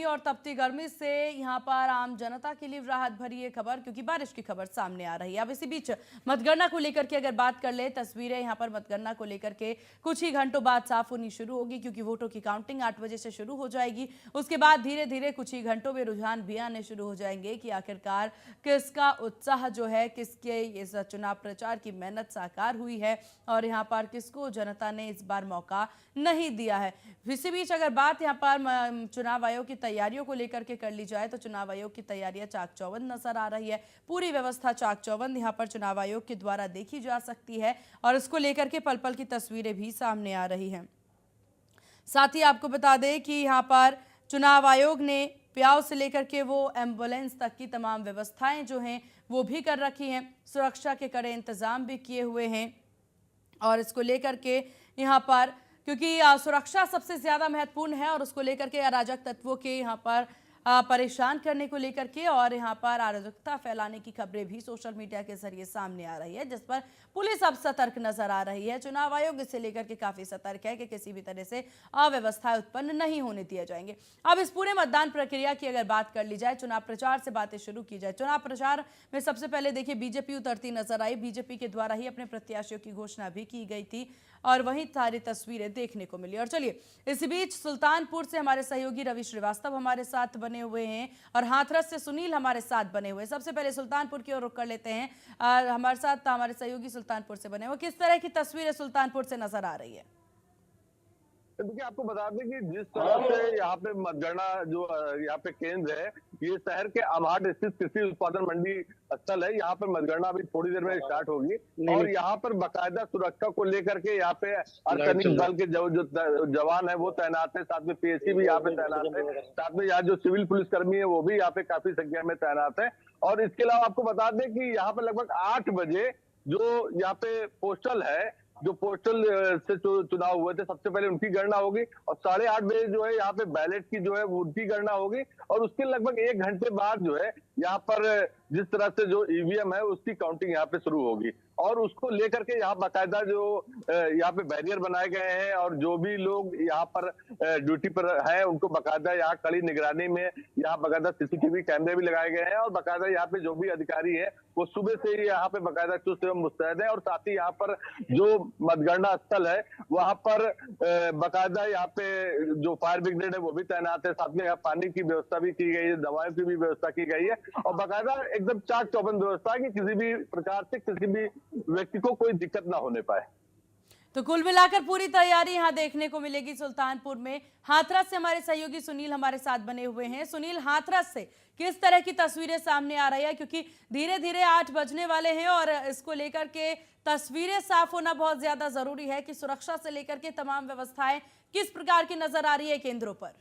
और तपती गर्मी से यहां पर आम जनता के लिए राहत भरी है खबर, क्योंकि बारिश की खबर सामने आ रही है। अब इसी बीच मतगणना को लेकर के अगर बात कर ले, तस्वीरें यहां पर मतगणना को लेकर के कुछ ही घंटों बाद साफ होनी शुरू होगी, क्योंकि वोटों की काउंटिंग 8 बजे से शुरू हो जाएगी। उसके बाद धीरे धीरे कुछ ही घंटों में रुझान भी आने शुरू हो जाएंगे कि आखिरकार किसका उत्साह जो है, किसके इस चुनाव प्रचार की मेहनत साकार हुई है और यहाँ पर किसको जनता ने इस बार मौका नहीं दिया है। इसी बीच अगर बात यहाँ पर चुनाव आयोग की तैयारियों को लेकर के कर ली जाए तो चुनाव आयोग की तैयारियां चाक चौबंद नजर आ रही है। पूरी व्यवस्था चाक चौबंद यहाँ पर चुनाव आयोग के द्वारा देखी जा सकती है और इसको लेकर के पल पल की तस्वीरें भी सामने आ रही हैं। साथ ही आपको बता दें कि यहाँ पर चुनाव आयोग ने प्याऊ से लेकर के वो एम्बुलेंस तक की तमाम व्यवस्थाएं जो हैं वो भी कर रखी हैं। सुरक्षा के कड़े इंतजाम भी किए हुए हैं और इसको लेकर के यहाँ पर, क्योंकि सुरक्षा सबसे ज्यादा महत्वपूर्ण है और उसको लेकर के अराजक तत्वों के यहाँ पर परेशान करने को लेकर के और यहाँ पर अराजकता फैलाने की खबरें भी सोशल मीडिया के जरिए सामने आ रही है, जिस पर पुलिस अब सतर्क नजर आ रही है। चुनाव आयोग इसे लेकर के काफी सतर्क है कि किसी भी तरह से अव्यवस्था उत्पन्न नहीं होने दिए जाएंगे। अब इस पूरे मतदान प्रक्रिया की अगर बात कर ली जाए, चुनाव प्रचार से बातें शुरू की जाए। चुनाव प्रचार में सबसे पहले देखिए बीजेपी उतरती नजर आई। बीजेपी के द्वारा ही अपने प्रत्याशियों की घोषणा भी की गई थी और वहीं सारी तस्वीरें देखने को मिली। और चलिए इसी बीच सुल्तानपुर से हमारे सहयोगी रवि श्रीवास्तव हमारे साथ बने हुए हैं और हाथरस से सुनील हमारे साथ बने हुए हैं। सबसे पहले सुल्तानपुर की ओर रुख कर लेते हैं। हमारे साथ हमारे सहयोगी सुल्तानपुर से बने हुए, किस तरह की तस्वीरें सुल्तानपुर से नजर आ रही है? देखिए, आपको बता दें कि जिस तरह से यहाँ पे मतगणना जो यहाँ पे केंद्र है, ये शहर के अमहाट स्थित कृषि उत्पादन मंडी स्थल है। यहाँ पर मतगणना अभी थोड़ी देर में स्टार्ट होगी और यहाँ पर बाकायदा सुरक्षा को लेकर के यहाँ पे अर्धसैनिक बल के जो जवान है वो तैनात है, साथ में पीएसी भी यहाँ पे तैनात है, साथ में यहाँ जो सिविल पुलिसकर्मी है वो भी यहाँ पे काफी संख्या में तैनात है। और इसके अलावा आपको बता दें कि यहाँ पे लगभग 8 बजे जो यहाँ पे पोस्टल है, जो पोस्टल से चुनाव हुए थे, सबसे पहले उनकी गणना होगी और 8:30 बजे जो है यहाँ पे बैलेट की जो है उनकी गणना होगी और उसके लगभग 1 घंटे बाद जो है यहाँ पर जिस तरह से जो ईवीएम है उसकी काउंटिंग यहाँ पे शुरू होगी और उसको लेकर के यहाँ बाकायदा जो यहाँ पे बैरियर बनाए गए हैं और जो भी लोग यहाँ पर ड्यूटी पर हैं उनको बाकायदा यहाँ कड़ी निगरानी में यहाँ बाकायदा सीसीटीवी कैमरे भी लगाए गए हैं और बाकायदा यहाँ पे जो भी अधिकारी है वो सुबह से ही यहाँ पे बाकायदा चुस्त एवं मुस्तैद है। और साथ ही यहाँ पर जो मतगणना स्थल है वहां पर बाकायदा यहाँ पे जो फायर ब्रिगेड है वो भी तैनात है, साथ में यहाँ पानी की व्यवस्था भी की गई है, दवाओं की भी व्यवस्था की गई है और बाकायदा एकदम चाक चौबंद व्यवस्था है कि किसी भी प्रकार से किसी भी व्यक्ति को कोई दिक्कत ना होने पाए। तो कुल मिलाकर पूरी तैयारी यहाँ देखने को मिलेगी सुल्तानपुर में। हाथरस से हमारे सहयोगी सुनील हमारे साथ बने हुए हैं। सुनील, हाथरस से किस तरह की तस्वीरें सामने आ रही है, क्योंकि धीरे धीरे 8 बजने वाले हैं और इसको लेकर के तस्वीरें साफ होना बहुत ज्यादा जरूरी है कि सुरक्षा से लेकर के तमाम व्यवस्थाएं किस प्रकार की नजर आ रही है केंद्रों पर?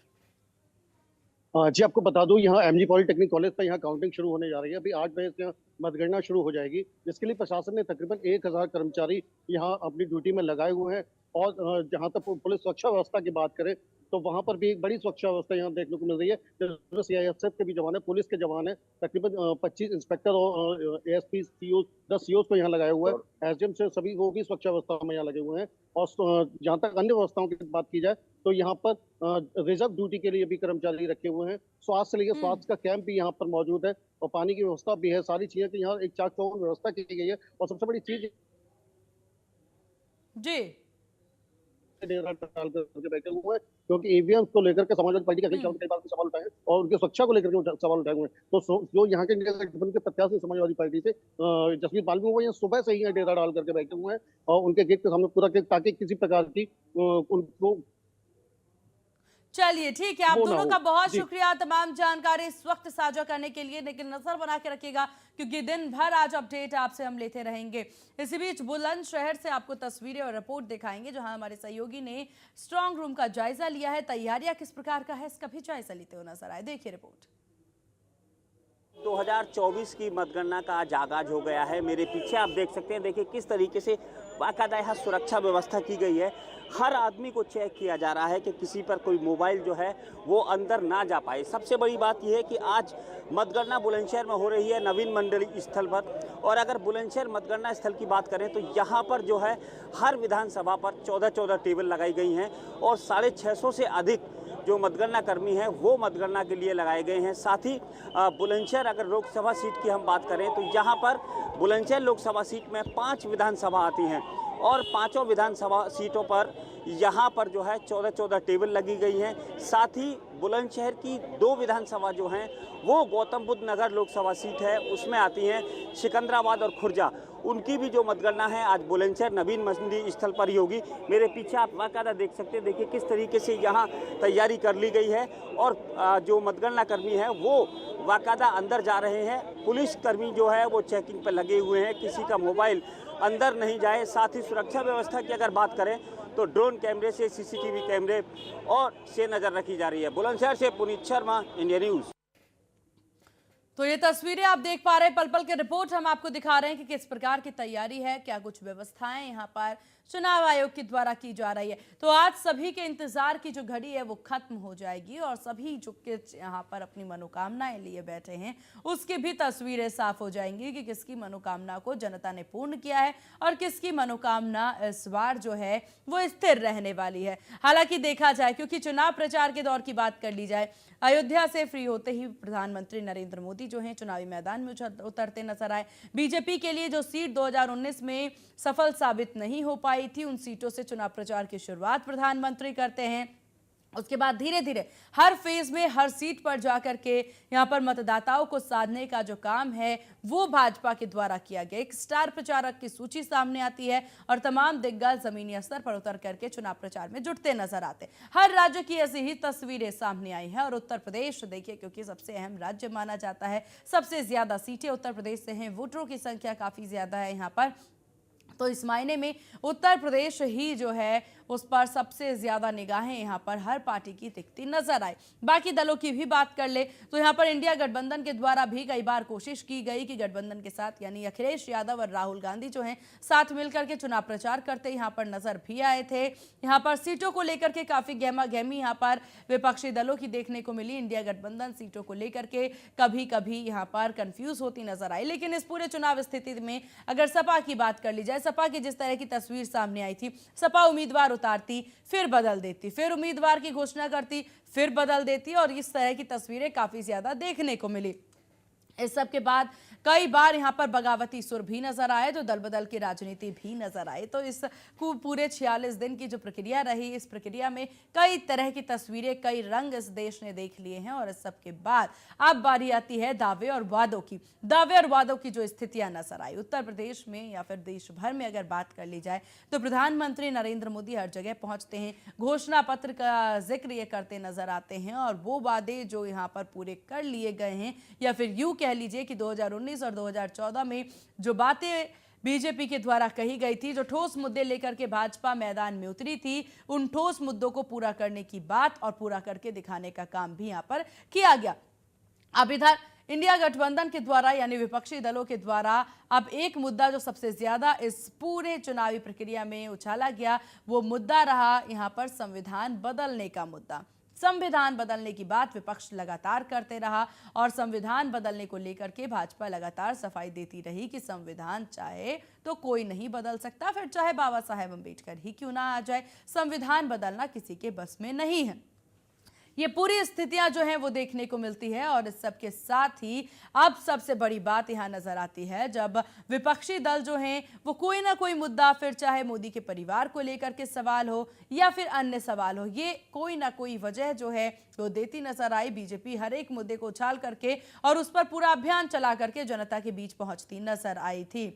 जी, आपको बता दूं यहाँ एमजी पॉलिटेक्निक कॉलेज पर यहाँ काउंटिंग शुरू होने जा रही है। अभी 8 बजे से मतगणना शुरू हो जाएगी, जिसके लिए प्रशासन ने तकरीबन 1000 कर्मचारी यहाँ अपनी ड्यूटी में लगाए हुए हैं। और जहाँ तक पुलिस सुरक्षा व्यवस्था की बात करें तो वहां पर भी एक बड़ी सुरक्षा व्यवस्था यहाँ देखने को मिल रही है। जिसमें सीआईएसएफ के भी जवान है, पुलिस के जवान है, तकरीबन 25 इंस्पेक्टर और एएसपी सीओ 10 सीओ को यहाँ लगाए हुए हैं। एसडीएम से सभी वो भी सुरक्षा व्यवस्था में यहाँ लगे हुए हैं। और जहाँ तक अन्य व्यवस्थाओं की बात की जाए तो यहाँ पर रिजर्व ड्यूटी के लिए भी कर्मचारी रखे हुए हैं। स्वास्थ्य से लेकर स्वास्थ्य का कैंप भी यहाँ पर मौजूद है और पानी की व्यवस्था भी है। सारी चीजें की यहाँ एक चाक चौबंद व्यवस्था की गई है। और सबसे बड़ी चीज जी डाल करके बैठे हुए हैं, क्योंकि ईवीएम को लेकर के समाजवादी पार्टी के कई बार सवाल उठाए और उनकी सुरक्षा को लेकर के सवाल उठाए हुए हैं। तो जो यहाँ के के प्रत्याशी समाजवादी पार्टी से जसवीर बाल्मी वो यहाँ सुबह से ही डेरा डाल करके बैठे हुए हैं और उनके गेट के सामने पूरा ताकि किसी प्रकार की उनको। चलिए ठीक है, आप दोनों का बहुत शुक्रिया तमाम जानकारी इस वक्त साझा करने के लिए। लेकिन नजर बना के रखिएगा क्योंकि दिन भर आज अपडेट आपसे हम लेते रहेंगे। इसी बीच बुलंदशहर से आपको तस्वीरें और रिपोर्ट दिखाएंगे जहां हमारे सहयोगी ने स्ट्रांग रूम का जायजा लिया है। तैयारियां किस प्रकार का है इसका भी जायजा लेते हुए नजर आए, देखिए रिपोर्ट। 2024 की मतगणना का आज आगाज हो गया है। मेरे पीछे आप देख सकते हैं, देखिए किस तरीके से बाकायदा यहाँ सुरक्षा व्यवस्था की गई है। हर आदमी को चेक किया जा रहा है कि किसी पर कोई मोबाइल जो है वो अंदर ना जा पाए। सबसे बड़ी बात यह है कि आज मतगणना बुलंदशहर में हो रही है नवीन मंडली स्थल पर। और अगर बुलंदशहर मतगणना स्थल की बात करें तो यहाँ पर जो है हर विधानसभा पर 14-14 टेबल लगाई गई हैं और 650 से अधिक जो मतगणना कर्मी हैं वो मतगणना के लिए लगाए गए हैं। साथ ही बुलंदशहर अगर लोकसभा सीट की हम बात करें तो यहाँ पर बुलंदशहर लोकसभा सीट में 5 विधानसभा आती हैं और 5 विधानसभा सीटों पर यहाँ पर जो है 14 टेबल लगी गई हैं। साथ ही बुलंदशहर की 2 विधानसभा जो हैं वो गौतम बुद्ध नगर लोकसभा सीट है उसमें आती हैं, सिकंदराबाद और खुर्जा, उनकी भी जो मतगणना है आज बुलंदशहर नवीन मंडी स्थल पर ही होगी। मेरे पीछे आप बाकायदा देख सकते हैं, देखिए किस तरीके से यहाँ तैयारी कर ली गई है और जो मतगणना कर्मी हैं वो बाकायदा अंदर जा रहे हैं। पुलिस कर्मी जो है वो चेकिंग पर लगे हुए हैं, किसी का मोबाइल अंदर नहीं जाए। साथ ही सुरक्षा व्यवस्था की अगर बात करें तो ड्रोन कैमरे से, सीसीटीवी कैमरे और से नज़र रखी जा रही है। बुलंदशहर से पुनीत शर्मा, इंडिया न्यूज़। तो ये तस्वीरें आप देख पा रहे हैं, पल पल के रिपोर्ट हम आपको दिखा रहे हैं कि किस प्रकार की तैयारी है, क्या कुछ व्यवस्थाएं यहाँ पर चुनाव आयोग के द्वारा की जा रही है। तो आज सभी के इंतजार की जो घड़ी है वो खत्म हो जाएगी और सभी जो के यहाँ पर अपनी मनोकामनाएं लिए बैठे हैं उसकी भी तस्वीरें साफ हो जाएंगी कि किसकी मनोकामना को जनता ने पूर्ण किया है और किसकी मनोकामना इस बार जो है वो स्थिर रहने वाली है। हालांकि देखा जाए, क्योंकि चुनाव प्रचार के दौर की बात कर ली जाए, अयोध्या से फ्री होते ही प्रधानमंत्री नरेंद्र मोदी जो हैं चुनावी मैदान में उतरते नजर आए। बीजेपी के लिए जो सीट 2019 में सफल साबित नहीं हो पाई थी, उन सीटों से चुनाव प्रचार की शुरुआत प्रधानमंत्री करते हैं। उसके बाद धीरे धीरे हर फेज में हर सीट पर जाकर के यहाँ पर मतदाताओं को साधने का जो काम है वो भाजपा के द्वारा किया गया। एक स्टार प्रचारक की सूची सामने आती है और तमाम दिग्गज जमीनी स्तर पर उतर करके चुनाव प्रचार में जुटते नजर आते। हर राज्य की ऐसी ही तस्वीरें सामने आई हैं और उत्तर प्रदेश देखिए, क्योंकि सबसे अहम राज्य माना जाता है, सबसे ज्यादा सीटें उत्तर प्रदेश से हैं, वोटरों की संख्या काफी ज्यादा है यहाँ पर, तो इस मायने में उत्तर प्रदेश ही जो है उस पर सबसे ज्यादा निगाहें यहाँ पर हर पार्टी की टिकती नजर आए। बाकी दलों की भी बात कर ले तो यहाँ पर इंडिया गठबंधन के द्वारा भी कई बार कोशिश की गई कि गठबंधन के साथ यानी अखिलेश यादव और राहुल गांधी जो हैं साथ मिलकर के चुनाव प्रचार करते यहाँ पर नजर भी आए थे। यहाँ पर सीटों को लेकर के काफी गहमा गहमी यहाँ पर विपक्षी दलों की देखने को मिली। इंडिया गठबंधन सीटों को लेकर के कभी कभी यहाँ पर कंफ्यूज होती नजर आई। लेकिन इस पूरे चुनाव स्थिति में अगर सपा की बात कर ली जाए, सपा की जिस तरह की तस्वीर सामने आई थी, सपा उम्मीदवार उतारती फिर बदल देती, फिर उम्मीदवार की घोषणा करती फिर बदल देती और इस तरह की तस्वीरें काफी ज्यादा देखने को मिली। इस सब के बाद कई बार यहाँ पर बगावती सुर भी नजर आए, तो दल बदल की राजनीति भी नजर आई। तो इस पूरे 46 दिन की जो प्रक्रिया रही, इस प्रक्रिया में कई तरह की तस्वीरें, कई रंग इस देश ने देख लिए हैं और इस सब के बाद अब बारी आती है दावे और वादों की। दावे और वादों की जो स्थितियां नजर आई उत्तर प्रदेश में या फिर देश भर में अगर बात कर ली जाए तो प्रधानमंत्री नरेंद्र मोदी हर जगह पहुंचते हैं, घोषणा पत्र का जिक्र ये करते नजर आते हैं और वो वादे जो यहाँ पर पूरे कर लिए गए हैं या फिर यूं कह लीजिए कि 2019 और 2014 में जो बातें बीजेपी के द्वारा कही गई थी, जो ठोस मुद्दे लेकर के भाजपा मैदान में उतरी थी, उन ठोस मुद्दों को पूरा करने की बात और पूरा करके दिखाने का काम भी यहां पर किया गया। अब इधर इंडिया गठबंधन के द्वारा यानी विपक्षी दलों के द्वारा अब एक मुद्दा जो सबसे ज्यादा इस पूरे चुनावी प्रक्रिया में उछाला गया वो मुद्दा रहा यहां पर संविधान बदलने का मुद्दा। संविधान बदलने की बात विपक्ष लगातार करते रहा और संविधान बदलने को लेकर के भाजपा लगातार सफाई देती रही कि संविधान चाहे तो कोई नहीं बदल सकता, फिर चाहे बाबा साहेब अम्बेडकर ही क्यों ना आ जाए, संविधान बदलना किसी के बस में नहीं है। ये पूरी स्थितियां जो हैं वो देखने को मिलती है और इस सब के साथ ही अब सबसे बड़ी बात यहां नजर आती है जब विपक्षी दल जो हैं वो कोई ना कोई मुद्दा, फिर चाहे मोदी के परिवार को लेकर के सवाल हो या फिर अन्य सवाल हो, ये कोई ना कोई वजह जो है वो देती नजर आई। बीजेपी हर एक मुद्दे को उछाल करके और उस पर पूरा अभियान चला करके जनता के बीच पहुंचती नजर आई थी।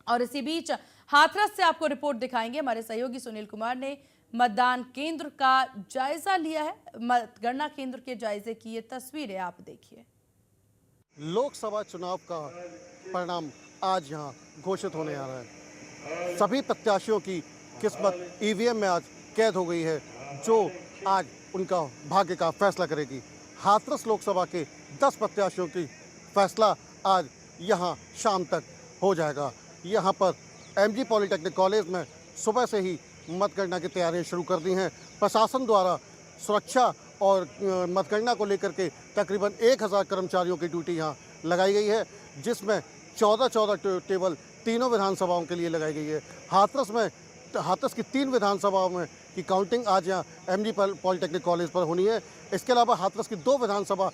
और इसी बीच हाथरस से आपको रिपोर्ट दिखाएंगे, हमारे सहयोगी सुनील कुमार ने मतदान केंद्र का जायजा लिया है। मतगणना केंद्र के जायजे की ये तस्वीरें आप देखिए। लोकसभा चुनाव का परिणाम आज यहाँ घोषित होने आ रहा है। सभी प्रत्याशियों की किस्मत ईवीएम में आज कैद हो गई है, जो आज उनका भाग्य का फैसला करेगी। हाथरस लोकसभा के 10 प्रत्याशियों की फैसला आज यहाँ शाम तक हो जाएगा। यहाँ पर एमजी पॉलिटेक्निक कॉलेज में सुबह से ही मतगणना की तैयारियां शुरू कर दी हैं। प्रशासन द्वारा सुरक्षा और मतगणना को लेकर के तकरीबन 1000 कर्मचारियों की ड्यूटी यहाँ लगाई गई है, जिसमें 14 टेबल तीनों विधानसभाओं के लिए लगाई गई है। हाथरस की 3 विधानसभाओं में की काउंटिंग आज यहाँ एमजी पॉलिटेक्निक कॉलेज पर होनी है। इसके अलावा हाथरस की 2 विधानसभा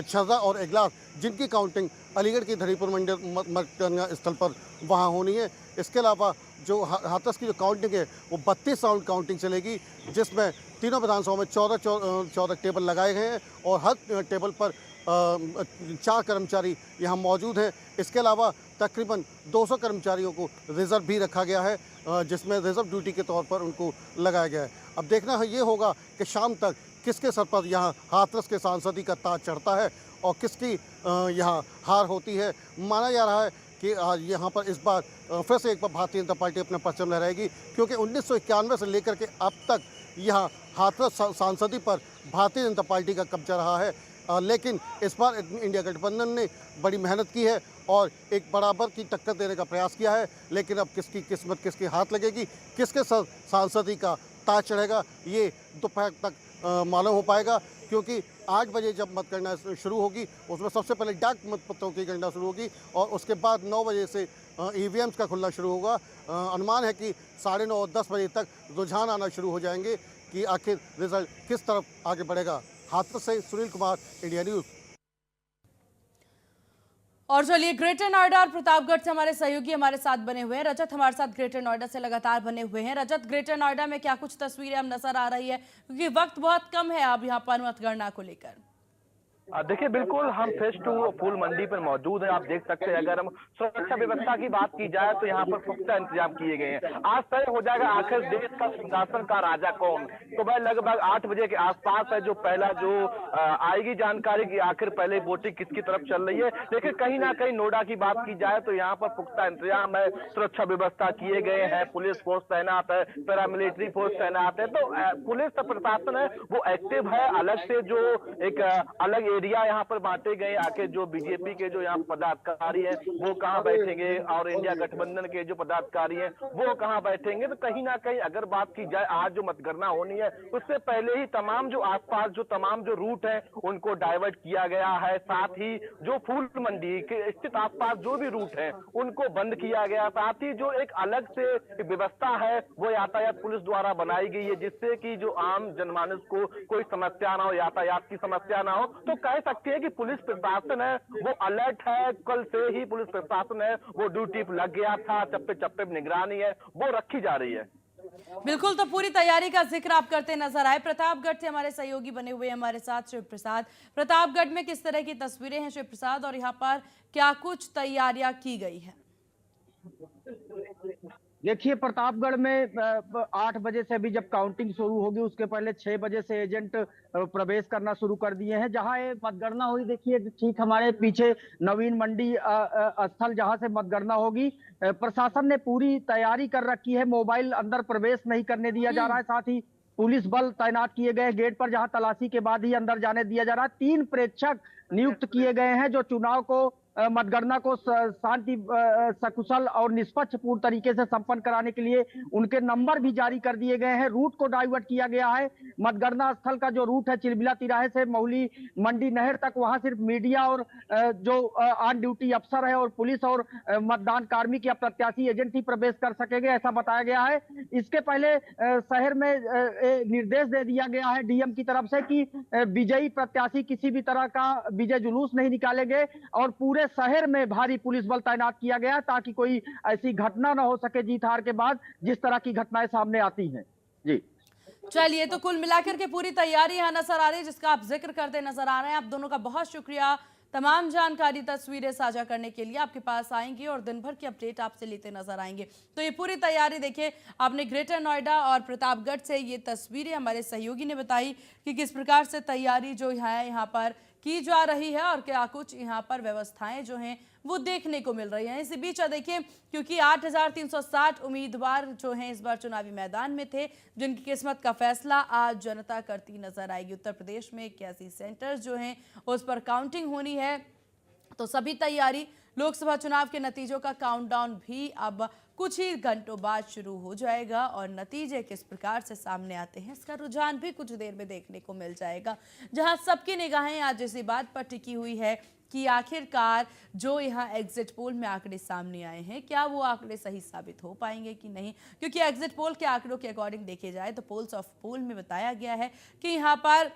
छर्रा और इगलास जिनकी काउंटिंग अलीगढ़ की धरीपुर मतगणना स्थल पर वहाँ होनी है। इसके अलावा जो हाथरस की जो काउंटिंग है वो 32 राउंड काउंटिंग चलेगी, जिसमें तीनों विधानसभाओं में 14 टेबल लगाए गए हैं और हर टेबल पर 4 कर्मचारी यहाँ मौजूद हैं। इसके अलावा तकरीबन 200 कर्मचारियों को रिजर्व भी रखा गया है, जिसमें रिजर्व ड्यूटी के तौर पर उनको लगाया गया है। अब देखना ये होगा कि शाम तक किसके सर पर यहाँ हाथरस के सांसदी का ताज चढ़ता है और किसकी यहाँ हार होती है। माना जा रहा है कि यहाँ पर इस बार फिर से एक बार भारतीय जनता पार्टी अपना परचम लहराएगी, क्योंकि 1991 से लेकर के अब तक यहाँ हाथरस सांसदी पर भारतीय जनता पार्टी का कब्जा रहा है। लेकिन इस बार इंडिया गठबंधन ने बड़ी मेहनत की है और एक बराबर की टक्कर देने का प्रयास किया है, लेकिन अब किसकी किस्मत किसके हाथ लगेगी, किसके सांसदी का ताज चढ़ेगा, ये दोपहर तक मालूम हो पाएगा। क्योंकि 8 बजे जब मतगणना शुरू होगी उसमें सबसे पहले डाक मतपत्रों की गणना शुरू होगी और उसके बाद 9 बजे से ईवीएम्स का खुलना शुरू होगा। अनुमान है कि 9:30 और 10 बजे तक रुझान आना शुरू हो जाएंगे कि आखिर रिजल्ट किस तरफ आगे बढ़ेगा। हाथरस से सुनील कुमार, इंडिया न्यूज़। और चलिए ग्रेटर नोएडा और प्रतापगढ़ से हमारे सहयोगी हमारे साथ बने हुए हैं। रजत हमारे साथ ग्रेटर नोएडा से लगातार बने हुए हैं। रजत, ग्रेटर नोएडा में क्या कुछ तस्वीरें हम नजर आ रही है, क्योंकि वक्त बहुत कम है अब यहाँ पर मतगणना को लेकर? देखिए बिल्कुल हम फेज 2 फूल मंडी पर मौजूद हैं। आप देख सकते हैं, अगर हम सुरक्षा व्यवस्था की बात की जाए तो यहाँ पर पुख्ता इंतजाम किए गए हैं। आज तय हो जाएगा आखिर देश का सिंहासन का राजा कौन। सुबह लगभग 8 बजे के आसपास है जो पहला जो आएगी जानकारी की आखिर पहले वोटिंग किसकी तरफ चल रही है। लेकिन कहीं ना कहीं नोएडा की बात की जाए तो यहाँ पर पुख्ता इंतजाम है, सुरक्षा व्यवस्था किए गए हैं, पुलिस फोर्स तैनात है, पैरामिलिट्री फोर्स तैनात है। तो पुलिस प्रशासन है वो एक्टिव है। अलग से जो एक अलग एरिया यहाँ पर बांटे गए, आके जो बीजेपी के जो यहाँ पदाधिकारी हैं वो कहाँ बैठेंगे और इंडिया गठबंधन के जो पदाधिकारी हैं वो कहाँ बैठेंगे। तो कहीं ना कहीं अगर बात की जाए आज जो मतगणना होनी है उससे पहले ही तमाम जो आसपास जो तमाम जो रूट है उनको डाइवर्ट किया गया है। साथ ही जो फूल मंडी के स्थित आसपास जो भी रूट है उनको बंद किया गया। साथ ही जो एक अलग से व्यवस्था है वो यातायात पुलिस द्वारा बनाई गई है, जिससे कि जो आम जनमानस को कोई समस्या ना हो, यातायात की समस्या ना हो। तो कह सकते हैं कि पुलिस प्रशासन है वो अलर्ट है। कल से ही पुलिस प्रशासन है वो ड्यूटी पर लग गया था। चप्पे चप्पे निगरानी है वो रखी जा रही है। बिल्कुल, तो पूरी तैयारी का जिक्र आप करते नजर आए। प्रतापगढ़ से हमारे सहयोगी बने हुए हमारे साथ शिव प्रसाद। प्रतापगढ़ में किस तरह की तस्वीरें हैं शिव प्रसाद, और यहाँ पर क्या कुछ तैयारियां की गई है? देखिए प्रतापगढ़ में 8 बजे से अभी जब काउंटिंग शुरू होगी उसके पहले 6 बजे से एजेंट प्रवेश करना शुरू कर दिए हैं। जहां ये मतगणना हुई, देखिए ठीक हमारे पीछे नवीन मंडी स्थल जहां से मतगणना होगी, प्रशासन ने पूरी तैयारी कर रखी है। मोबाइल अंदर प्रवेश नहीं करने दिया जा रहा है। साथ ही पुलिस बल तैनात किए गए गेट पर, जहां तलाशी के बाद ही अंदर जाने दिया जा रहा है। 3 प्रेक्षक नियुक्त किए गए हैं जो चुनाव को मतगणना को शांति सकुशल और निष्पक्ष पूर्ण तरीके से संपन्न कराने के लिए उनके नंबर भी जारी कर दिए गए हैं। रूट को डाइवर्ट किया गया है। मतगणना स्थल का जो रूट है चिलबिला तिराहे से मौली मंडी नहर तक, वहां सिर्फ मीडिया और जो ऑन ड्यूटी अफसर है और पुलिस और मतदान कार्मिक या प्रत्याशी एजेंट ही प्रवेश कर सकेंगे, ऐसा बताया गया है। इसके पहले शहर में निर्देश दे दिया गया है डीएम की तरफ से कि विजयी प्रत्याशी किसी भी तरह का विजय जुलूस नहीं निकालेंगे और पूरे शहर में भारी पुलिस बल तैनात किया गया ताकि कोई ऐसी घटना ना हो सके जीत हार के बाद जिस तरह की घटनाएं सामने आती हैं। जी चलिए, तो कुल मिलाकर के पूरी तैयारी यहाँ नजर आ रही है जिसका आप जिक्र करते नजर आ रहे हैं। आप दोनों का बहुत शुक्रिया। तमाम जानकारी तस्वीरें साझा करने के लिए आपके पास आएंगी और दिन भर की अपडेट आपसे लेते नजर आएंगे। तो ये पूरी तैयारी देखिए, आपने ग्रेटर नोएडा और प्रतापगढ़ से ये तस्वीरें हमारे सहयोगी ने बताई कि किस प्रकार से तैयारी जो है यहाँ पर की जा रही है और क्या कुछ यहाँ पर व्यवस्थाएं जो हैं वो देखने को मिल रही हैं। इसी बीच देखिए, क्योंकि 8,360 उम्मीदवार जो हैं इस बार चुनावी मैदान में थे, जिनकी किस्मत का फैसला आज जनता करती नजर आएगी। उत्तर प्रदेश में 81 सेंटर्स जो हैं उस पर काउंटिंग होनी है, तो सभी तैयारी, लोकसभा चुनाव के नतीजों का काउंटडाउन भी अब कुछ ही घंटों बाद शुरू हो जाएगा और नतीजे किस प्रकार से सामने आते हैं इसका रुझान भी कुछ देर में देखने को मिल जाएगा। जहां सबकी निगाहें आज इसी बात पर टिकी हुई है कि आखिरकार जो यहाँ एग्जिट पोल में आंकड़े सामने आए हैं, क्या वो आंकड़े सही साबित हो पाएंगे कि नहीं। क्योंकि एग्जिट पोल के आंकड़ों के अकॉर्डिंग देखे जाए तो पोल्स ऑफ पोल में बताया गया है कि यहाँ पर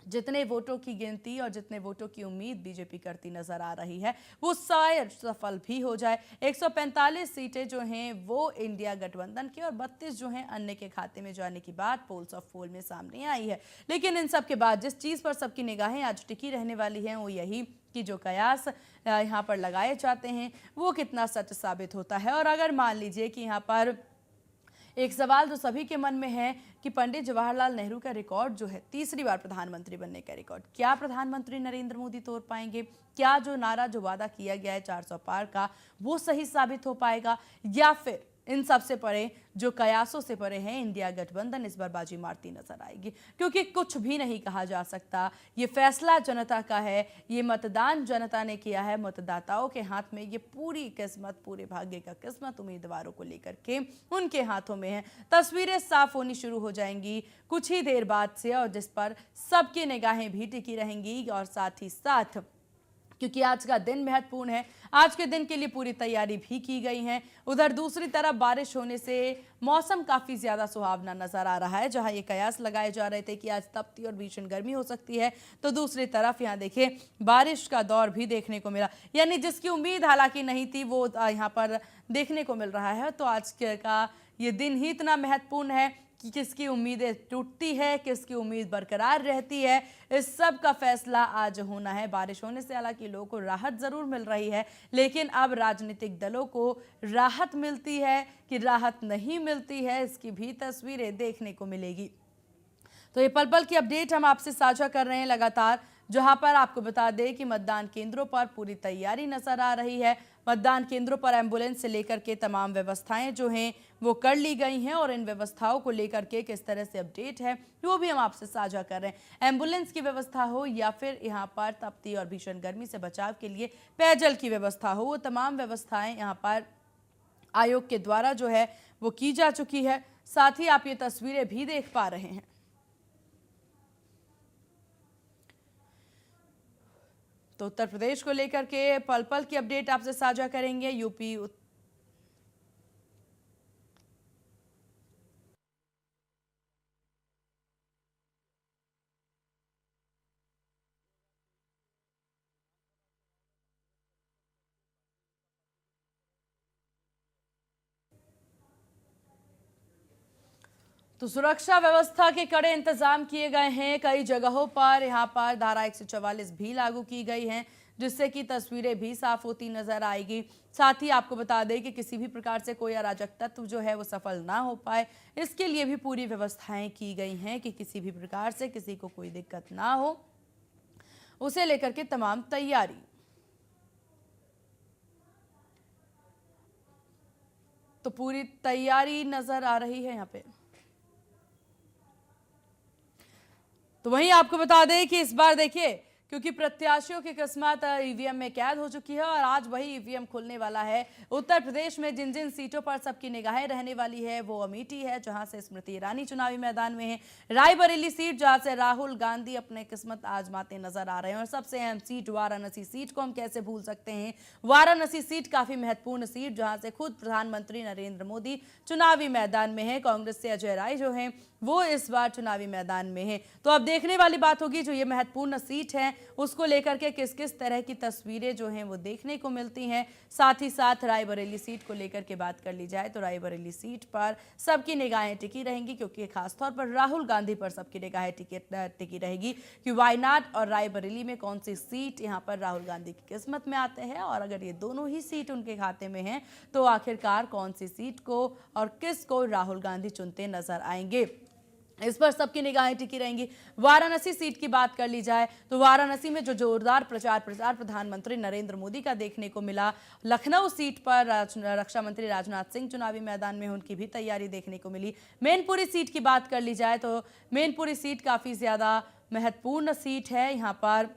जितने वोटों की गिनती और जितने वोटों की उम्मीद बीजेपी करती नजर आ रही है वो शायद सफल भी हो जाए। 145 सीटें जो हैं वो इंडिया गठबंधन की और 32 जो हैं अन्य के खाते में जाने की बात पोल्स ऑफ पोल में सामने आई है। लेकिन इन सब के बाद जिस चीज़ पर सबकी निगाहें आज टिकी रहने वाली हैं वो यही कि जो कयास यहाँ पर लगाए जाते हैं वो कितना सच साबित होता है। और अगर मान लीजिए कि यहाँ पर एक सवाल जो सभी के मन में है कि पंडित जवाहरलाल नेहरू का रिकॉर्ड जो है तीसरी बार प्रधानमंत्री बनने का रिकॉर्ड, क्या प्रधानमंत्री नरेंद्र मोदी तोड़ पाएंगे। क्या जो नारा जो वादा किया गया है 400 पार का वो सही साबित हो पाएगा, या फिर इन सब से परे जो कयासों से परे हैं इंडिया गठबंधन इस बार बाजी मारती नजर आएगी। क्योंकि कुछ भी नहीं कहा जा सकता, ये फैसला जनता का है, ये मतदान जनता ने किया है, मतदाताओं के हाथ में ये पूरी किस्मत, पूरे भाग्य का किस्मत उम्मीदवारों को लेकर के उनके हाथों में है। तस्वीरें साफ होनी शुरू हो जाएंगी कुछ ही देर बाद से, और जिस पर सबकी निगाहें भी टिकी रहेंगी। और साथ ही साथ क्योंकि आज का दिन महत्वपूर्ण है, आज के दिन के लिए पूरी तैयारी भी की गई है। उधर दूसरी तरफ बारिश होने से मौसम काफ़ी ज़्यादा सुहावना नज़र आ रहा है। जहां ये कयास लगाए जा रहे थे कि आज तपती और भीषण गर्मी हो सकती है, तो दूसरी तरफ यहाँ देखिए बारिश का दौर भी देखने को मिला। यानी जिसकी उम्मीद हालांकि नहीं थी वो यहाँ पर देखने को मिल रहा है। तो आज का ये दिन ही इतना महत्वपूर्ण है कि किसकी उम्मीदें टूटती है, किसकी उम्मीद बरकरार रहती है, इस सब का फैसला आज होना है। बारिश होने से हालांकि लोगों को राहत ज़रूर मिल रही है, लेकिन अब राजनीतिक दलों को राहत मिलती है कि राहत नहीं मिलती है, इसकी भी तस्वीरें देखने को मिलेगी। तो ये पल पल की अपडेट हम आपसे साझा कर रहे हैं लगातार, जहां पर आपको बता दें कि मतदान केंद्रों पर पूरी तैयारी नजर आ रही है। मतदान केंद्रों पर एम्बुलेंस से लेकर के तमाम व्यवस्थाएं जो हैं वो कर ली गई हैं, और इन व्यवस्थाओं को लेकर के किस तरह से अपडेट है वो भी हम आपसे साझा कर रहे हैं। एम्बुलेंस की व्यवस्था हो या फिर यहाँ पर तपती और भीषण गर्मी से बचाव के लिए पेयजल की व्यवस्था हो, वो तमाम व्यवस्थाएं यहाँ पर आयोग के द्वारा जो है वो की जा चुकी है। साथ ही आप ये तस्वीरें भी देख पा रहे हैं। तो उत्तर प्रदेश को लेकर के पल पल की अपडेट आपसे साझा करेंगे। यूपी तो सुरक्षा व्यवस्था के कड़े इंतजाम किए गए हैं। कई जगहों पर यहाँ पर धारा 144 भी लागू की गई है, जिससे कि तस्वीरें भी साफ होती नजर आएगी। साथ ही आपको बता दें कि किसी भी प्रकार से कोई अराजक तत्व जो है वो सफल ना हो पाए, इसके लिए भी पूरी व्यवस्थाएं की गई हैं कि किसी भी प्रकार से किसी को कोई दिक्कत ना हो, उसे लेकर के तमाम तैयारी। तो पूरी तैयारी नजर आ रही है यहाँ पे। तो वहीं आपको बता दें कि इस बार देखिए क्योंकि प्रत्याशियों की किस्मत ईवीएम में कैद हो चुकी है, और आज वही ईवीएम खुलने वाला है। उत्तर प्रदेश में जिन जिन सीटों पर सबकी निगाहें रहने वाली है वो अमेठी है, जहां से स्मृति ईरानी चुनावी मैदान में है। रायबरेली सीट जहां से राहुल गांधी अपने किस्मत आजमाते नजर आ रहे हैं, और सबसे अहम सीट वाराणसी सीट को हम कैसे भूल सकते हैं। वाराणसी सीट काफी महत्वपूर्ण सीट, जहां से खुद प्रधानमंत्री नरेंद्र मोदी चुनावी मैदान में है। कांग्रेस से अजय राय जो है वो इस बार चुनावी मैदान में है। तो अब देखने वाली बात होगी जो ये महत्वपूर्ण सीट है उसको लेकर के किस किस तरह की तस्वीरें जो हैं वो देखने को मिलती हैं। साथ ही साथ रायबरेली सीट को लेकर के बात कर ली जाए तो रायबरेली सीट पर सबकी निगाहें टिकी रहेंगी, क्योंकि खासतौर पर राहुल गांधी पर सबकी निगाहें टिकी रहेगी कि वायनाड और रायबरेली में कौन सी सीट यहाँ पर राहुल गांधी की किस्मत में आते हैं, और अगर ये दोनों ही सीट उनके खाते में हैं तो आखिरकार कौन सी सीट को और किस को राहुल गांधी चुनते नजर आएंगे, इस पर सबकी निगाहें टिकी रहेंगी। वाराणसी सीट की बात कर ली जाए तो वाराणसी में जो जोरदार प्रचार प्रधानमंत्री नरेंद्र मोदी का देखने को मिला। लखनऊ सीट पर रक्षा मंत्री राजनाथ सिंह चुनावी मैदान में, उनकी भी तैयारी देखने को मिली। मैनपुरी सीट की बात कर ली जाए तो मैनपुरी सीट काफ़ी ज़्यादा महत्वपूर्ण सीट है यहाँ पर।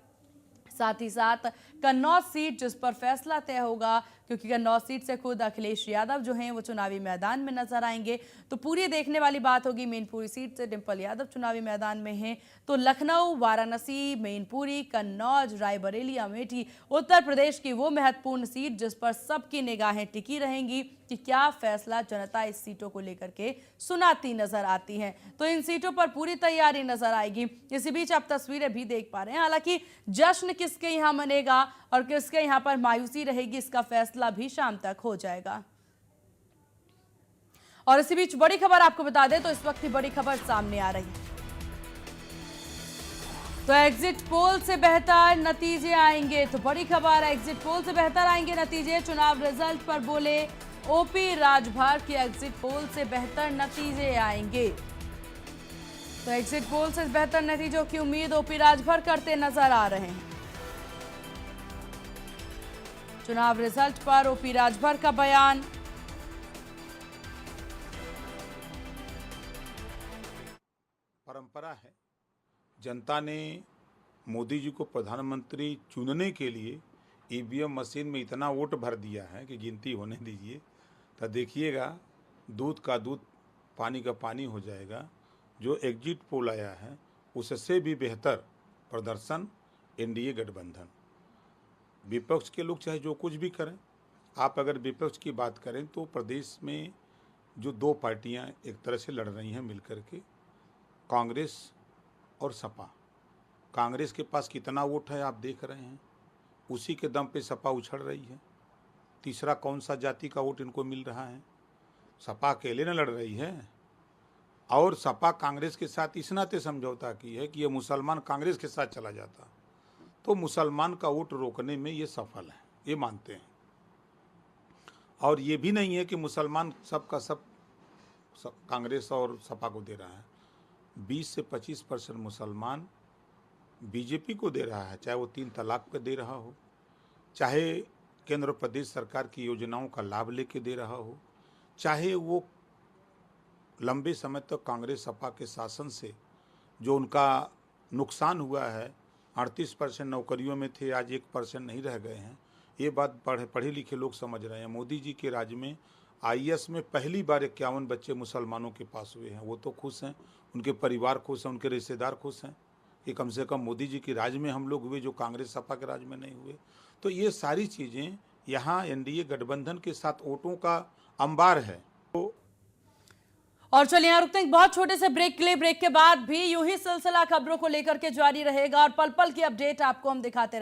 साथ ही साथ कन्नौज सीट जिस पर फैसला तय होगा क्योंकि कन्नौज सीट से खुद अखिलेश यादव जो हैं वो चुनावी मैदान में नजर आएंगे। तो पूरी देखने वाली बात होगी। मैनपुरी सीट से डिंपल यादव चुनावी मैदान में हैं, तो लखनऊ, वाराणसी, मैनपुरी, कन्नौज, रायबरेली, अमेठी, उत्तर प्रदेश की वो महत्वपूर्ण सीट जिस पर सबकी निगाहें टिकी रहेंगी कि क्या फैसला जनता इस सीटों को लेकर के सुनाती नजर आती है। तो इन सीटों पर पूरी तैयारी नजर आएगी। इसी बीच आप तस्वीरें भी देख पा रहे हैं। हालांकि जश्न किसके यहाँ मनेगा और किसके यहाँ पर मायूसी रहेगी, इसका फैसला भी शाम तक हो जाएगा। और इसी बीच बड़ी खबर आपको बता दें तो इस वक्त की बड़ी खबर सामने आ रही है। तो एग्जिट पोल से बेहतर नतीजे आएंगे। तो बड़ी खबर है, एग्जिट पोल से बेहतर आएंगे नतीजे। चुनाव रिजल्ट पर बोले ओपी राजभर की एग्जिट पोल से बेहतर नतीजे आएंगे। तो एग्जिट पोल से बेहतर नतीजों की उम्मीद ओपी राजभर करते नजर आ रहे हैं। चुनाव रिजल्ट पर ओपी राजभर का बयान। परंपरा है, जनता ने मोदी जी को प्रधानमंत्री चुनने के लिए ईवीएम मशीन में इतना वोट भर दिया है कि गिनती होने दीजिए, तो देखिएगा दूध का दूध पानी का पानी हो जाएगा। जो एग्जिट पोल आया है उससे भी बेहतर प्रदर्शन एनडीए गठबंधन। विपक्ष के लोग चाहे जो कुछ भी करें, आप अगर विपक्ष की बात करें तो प्रदेश में जो दो पार्टियां एक तरह से लड़ रही हैं मिलकर के, कांग्रेस और सपा। कांग्रेस के पास कितना वोट है आप देख रहे हैं, उसी के दम पे सपा उछल रही है। तीसरा कौन सा जाति का वोट इनको मिल रहा है? सपा अकेले न लड़ रही है। और सपा कांग्रेस के साथ इस नाते समझौता की है कि ये मुसलमान कांग्रेस के साथ चला जाता तो मुसलमान का वोट रोकने में ये सफल है, ये मानते हैं। और ये भी नहीं है कि मुसलमान सब का सब कांग्रेस और सपा को दे रहा है। 20 से 25% मुसलमान बीजेपी को दे रहा है, चाहे वो 3 तलाक पे दे रहा हो, चाहे केंद्र और प्रदेश सरकार की योजनाओं का लाभ लेके दे रहा हो, चाहे वो लंबे समय तक कांग्रेस सपा के शासन से जो उनका नुकसान हुआ है, 38% नौकरियों में थे, आज 1% नहीं रह गए हैं। ये बात पढ़े लिखे लोग समझ रहे हैं। मोदी जी के राज में आईएएस में पहली बार 51 बच्चे मुसलमानों के पास हुए हैं। वो तो खुश हैं, उनके परिवार खुश हैं, उनके रिश्तेदार खुश हैं कि कम से कम मोदी जी के राज में हम लोग हुए जो कांग्रेस सपा के राज में नहीं हुए। तो ये सारी चीज़ें यहाँ एनडीए गठबंधन के साथ वोटों का अंबार है। तो और चलिए यहाँ रुकते हैं बहुत छोटे से ब्रेक के लिए। ब्रेक के बाद भी यूं ही सिलसिला खबरों को लेकर के जारी रहेगा और पल पल की अपडेट आपको हम दिखाते रहेंगे।